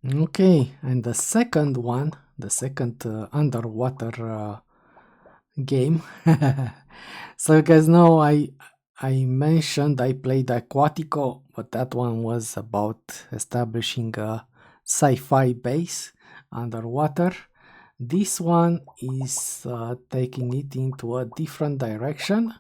Okay, and the second one, the second underwater game. So you guys know I mentioned I played Aquatico, but that one was about establishing a sci-fi base underwater. This one is taking it into a different direction.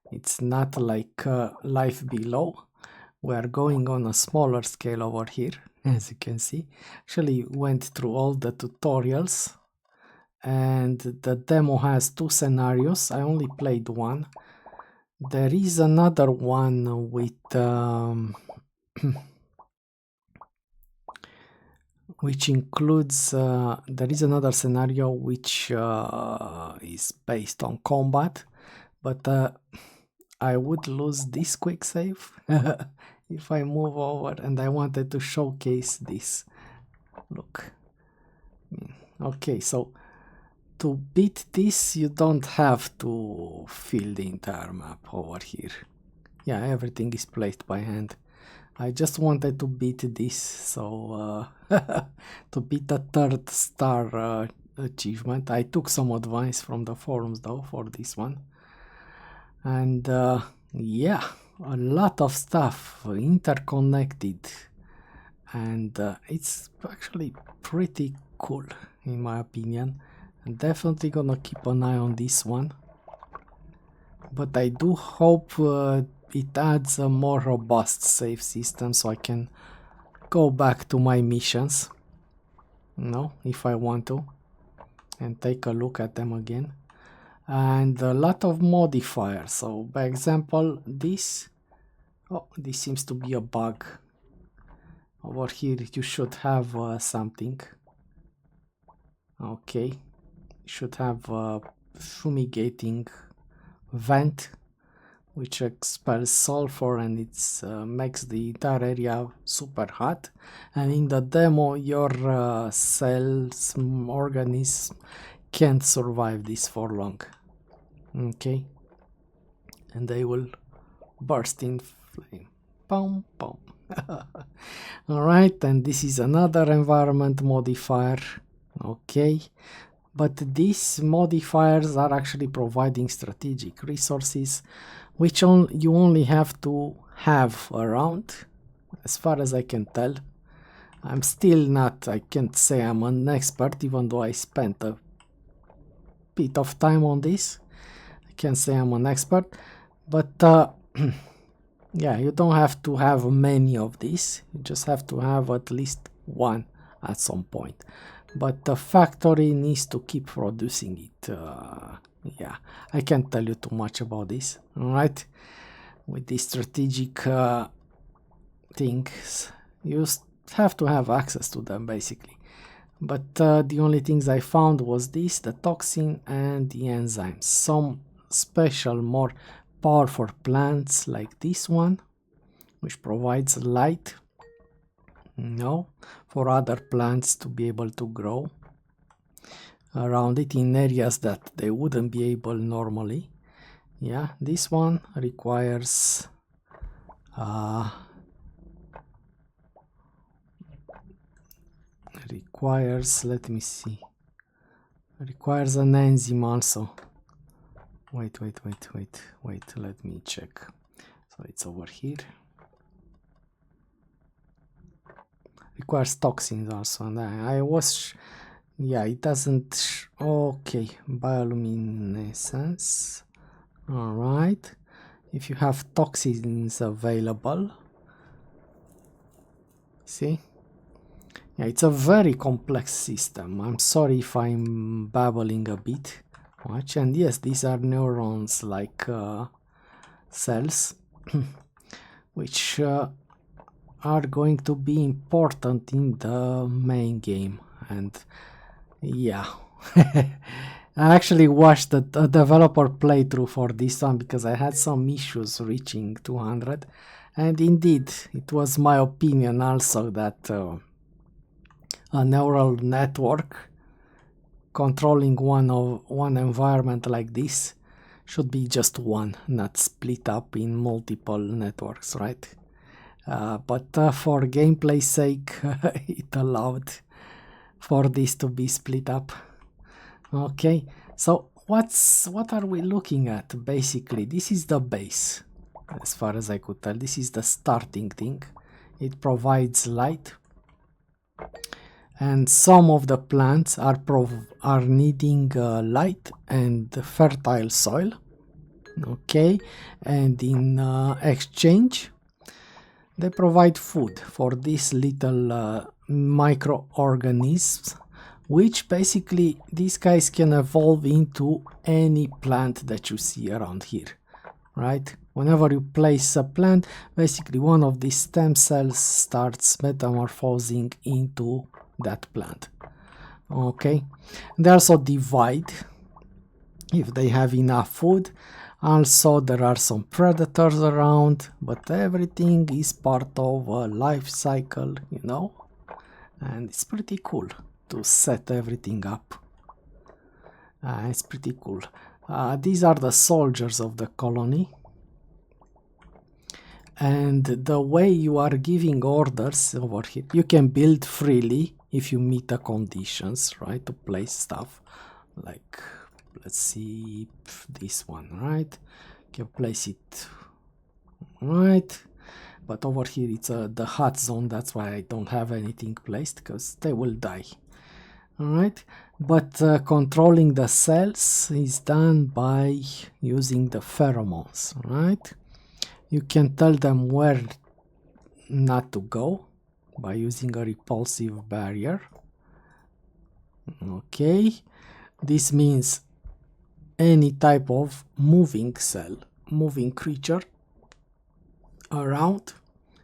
It's not like Life Below. We are going on a smaller scale over here, as you can see. Actually went through all the tutorials, and the demo has two scenarios. I only played one. There is another one with which includes there is another scenario which is based on combat, but I would lose this quick save if I move over, and I wanted to showcase this. Look. Okay, so to beat this, you don't have to fill the entire map over here. Yeah, everything is placed by hand. I just wanted to beat this, so to beat the third star achievement. I took some advice from the forums though for this one. And yeah, a lot of stuff interconnected, and it's actually pretty cool in my opinion. I'm definitely gonna keep an eye on this one, but I do hope it adds a more robust save system so I can go back to my missions, if I want to, and take a look at them again. And a lot of modifiers. So by example, this seems to be a bug. Over here you should have something. Okay, you should have a fumigating vent which expels sulfur, and it makes the entire area super hot. And in the demo your cells, organisms can't survive this for long. Okay, and they will burst in flame. Boom, boom. Alright, and this is another environment modifier. Okay, but these modifiers are actually providing strategic resources which you only have to have around, as far as I can tell. I'm still not, I can't say I'm an expert, even though I spent a bit of time on this. I can't say I'm an expert, but yeah, you don't have to have many of these. You just have to have at least one at some point. But the factory needs to keep producing it. Yeah, I can't tell you too much about this. Alright, with these strategic things, you have to have access to them basically. But the only things I found was this, the toxin and the enzymes. Some special, more powerful plants like this one, which provides light, for other plants to be able to grow around it in areas that they wouldn't be able normally. Yeah, this one requires let me see, requires an enzyme also. Wait, let me check. So it's over here. Requires toxins also, and I was yeah, it doesn't okay, bioluminescence. All right, if you have toxins available, see, yeah, it's a very complex system. I'm sorry if I'm babbling a bit much. And yes, these are neurons like cells which are going to be important in the main game. And yeah, I actually watched a developer playthrough for this one because I had some issues reaching 200, and indeed it was my opinion also that a neural network controlling one environment like this should be just one, not split up in multiple networks, right? but for gameplay sake, it allowed for this to be split up. Okay, so what are we looking at? Basically, this is the base. As far as I could tell, this is the starting thing. It provides light, and some of the plants are needing light and fertile soil. Okay, and in exchange, they provide food for these little microorganisms, which basically these guys can evolve into any plant that you see around here, right? Whenever you place a plant, basically one of these stem cells starts metamorphosing into that plant. Okay, they also divide if they have enough food. Also, there are some predators around, but everything is part of a life cycle, you know, and it's pretty cool to set everything up. It's pretty cool. These are the soldiers of the colony, and the way you are giving orders over here, you can build freely if you meet the conditions, right, to place stuff. Like, let's see, this one, right? You can place it right, but over here it's the hot zone. That's why I don't have anything placed, because they will die. All right, but controlling the cells is done by using the pheromones, right? You can tell them where not to go by using a repulsive barrier. Okay, this means any type of moving cell, moving creature around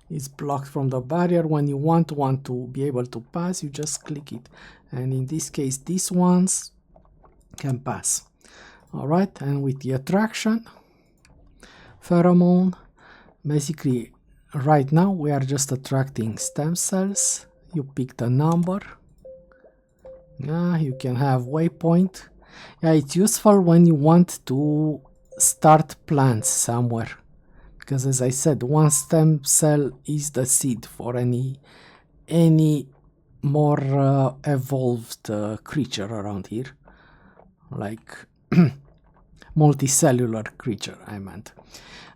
is blocked from the barrier. When you want one to be able to pass, you just click it, and in this case these ones can pass. All right, and with the attraction pheromone, basically right now we are just attracting stem cells. You pick the number. Yeah, you can have waypoint. Yeah, it's useful when you want to start plants somewhere, because as I said, one stem cell is the seed for any more evolved creature around here, like multicellular creature I meant.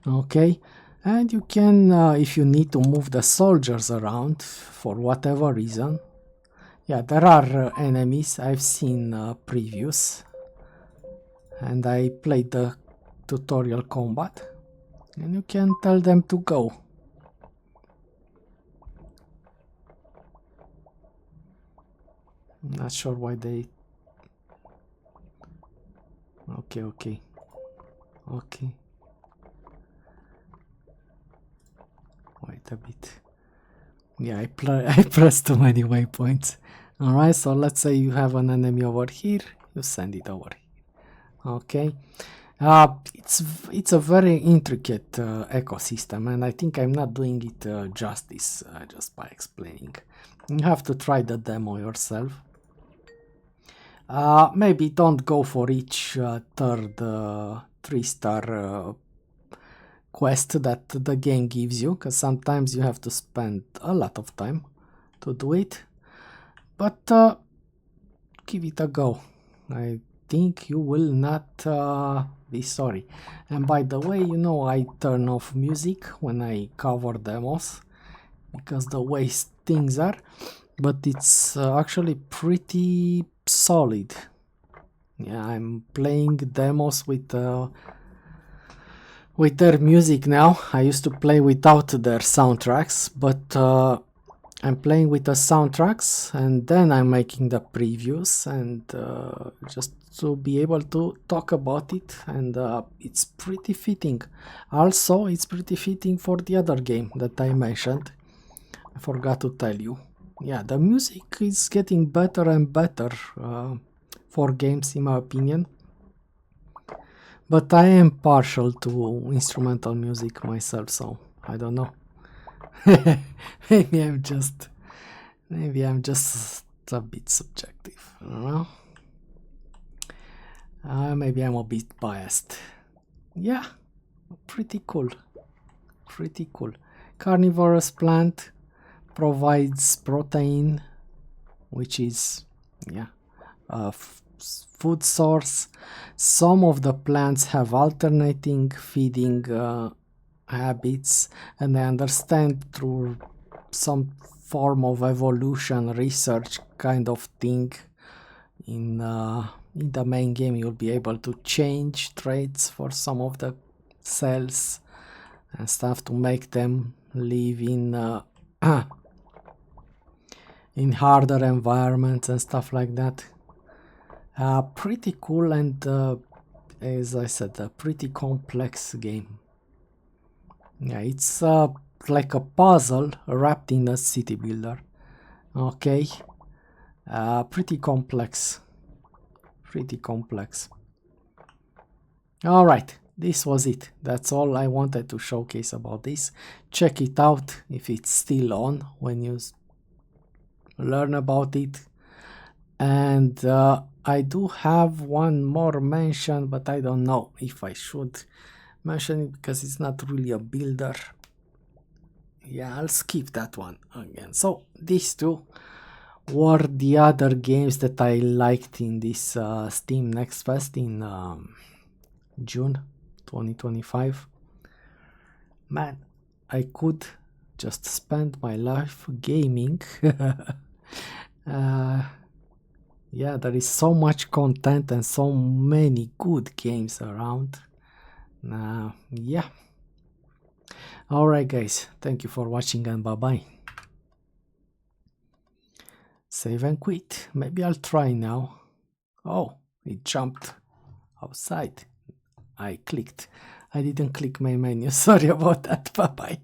Okay, and you can if you need to move the soldiers around for whatever reason. Yeah, there are enemies. I've seen previews, and I played the tutorial combat, and you can tell them to go. I'm not sure why they... Okay. Wait a bit. Yeah, I pressed too many waypoints. Alright, so let's say you have an enemy over here, you send it over here. Okay. It's a very intricate ecosystem, and I think I'm not doing it justice just by explaining. You have to try the demo yourself. Maybe don't go for each third 3-star quest that the game gives you, because sometimes you have to spend a lot of time to do it, but give it a go. I think you will not be sorry. And by the way, you know, I turn off music when I cover demos because the way things are, but it's actually pretty solid. Yeah, I'm playing demos with their music now. I used to play without their soundtracks, but I'm playing with the soundtracks, and then I'm making the previews, and just to be able to talk about it, and it's pretty fitting. Also, it's pretty fitting for the other game that I mentioned. I forgot to tell you. Yeah, the music is getting better and better for games, in my opinion. But I am partial to instrumental music myself, so I don't know. maybe I'm just a bit subjective. I don't know. Maybe I'm a bit biased. Yeah, pretty cool. Carnivorous plant provides protein, which is, yeah, a food source. Some of the plants have alternating feeding habits, and I understand through some form of evolution research kind of thing in the main game you'll be able to change traits for some of the cells and stuff to make them live in in harder environments and stuff like that. Pretty cool, and as I said, a pretty complex game. Yeah, it's like a puzzle wrapped in a city builder. Okay, pretty complex. Pretty complex. All right, this was it. That's all I wanted to showcase about this. Check it out if it's still on when you learn about it. And I do have one more mention, but I don't know if I should mention it because it's not really a builder. Yeah, I'll skip that one again. So these two were the other games that I liked in this Steam Next Fest in June 2025. Man, I could just spend my life gaming. Yeah, there is so much content and so many good games around. Yeah. Alright guys, thank you for watching and bye bye. Save and quit. Maybe I'll try now. Oh, it jumped outside. I clicked. I didn't click my menu. Sorry about that. Bye bye.